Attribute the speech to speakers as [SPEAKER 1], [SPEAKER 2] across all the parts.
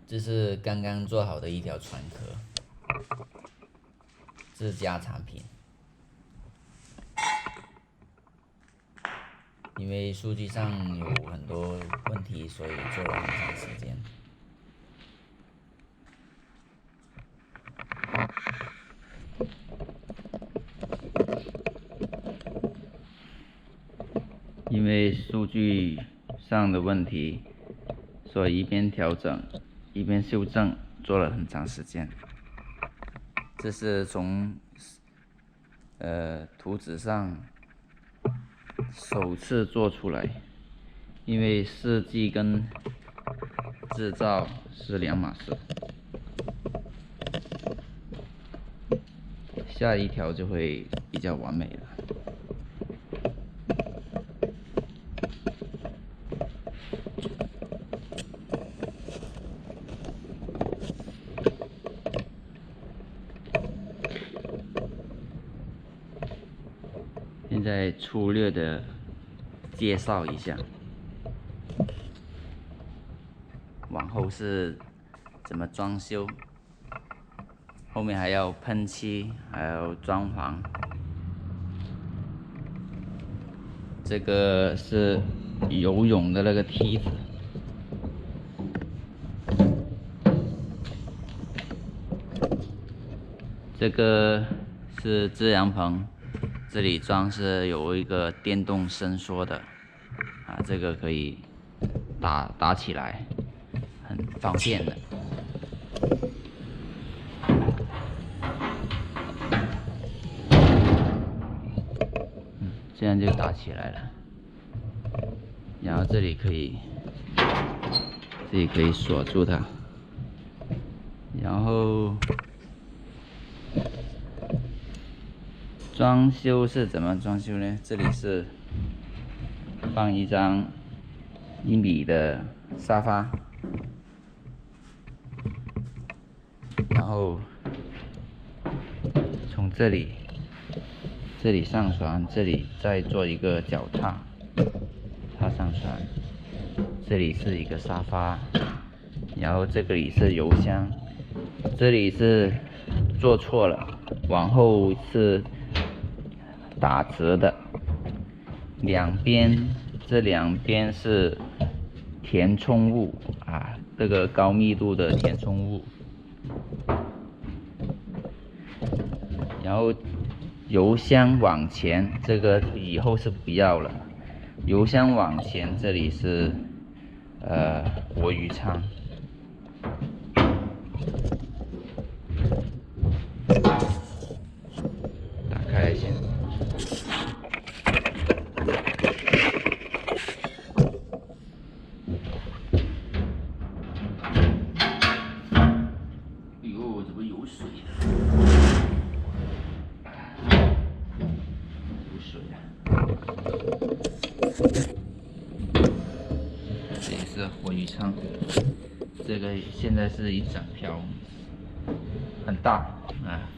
[SPEAKER 1] 这是刚刚做好的一条船壳，自家产品。因为数据上有很多问题，所以做了很长时间。因为数据上的问题，所以一边调整一边修正，做了很长时间。这是从图纸上首次做出来，因为设计跟制造是两码事。下一条就会比较完美了。现在粗略的介绍一下，往后是怎么装修，后面还要喷漆，还要装潢。这个是游泳的那个梯子，这个是遮阳棚。这里装是有一个电动伸缩的，这个可以打起来，很方便的。这样就打起来了。然后这里可以锁住它，然后。装修是怎么装修呢？这里是放一张1米的沙发，然后从这里上船，这里再做一个脚踏，踏上船。这里是一个沙发，然后这里是油箱，这里是做错了，往后是打折的，这两边是填充物这个高密度的填充物。然后油箱往前，这个以后是不要了。油箱往前，这里是活鱼舱。打开来先。哟，怎么有水的？有水啊！这也是活鱼舱，这个现在是一整条，很大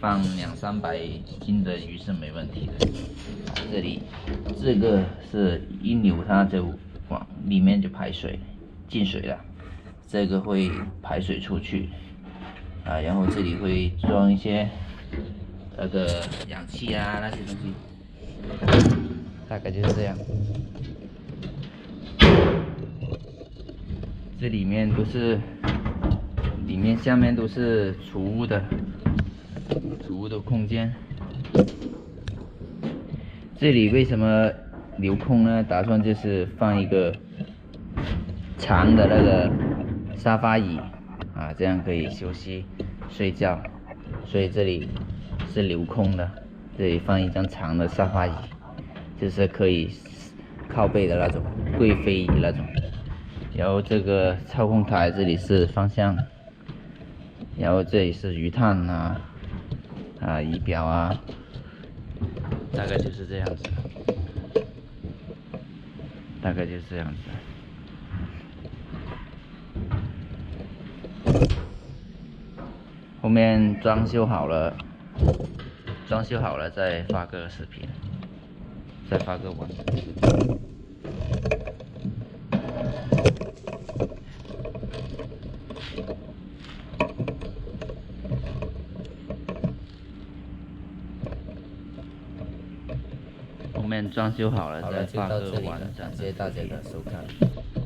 [SPEAKER 1] 放200-300斤的鱼是没问题的。这里这个是一扭它就往里面就排水进水了，这个会排水出去然后这里会装一些那个氧气那些东西，大概就是这样。这里面下面都是储物的空间。这里为什么留空呢？打算就是放一个长的那个沙发椅这样可以休息睡觉，所以这里是留空的。这里放一张长的沙发椅，就是可以靠背的那种贵妃椅那种。然后这个操控台这里是方向，然后这里是鱼探仪表大概就是这样子，后面装修好了再发个视频，再发个文。面装修好了
[SPEAKER 2] 好了，
[SPEAKER 1] 再画个
[SPEAKER 2] 就到这里了，
[SPEAKER 1] 完整的
[SPEAKER 2] 感谢大家的收看。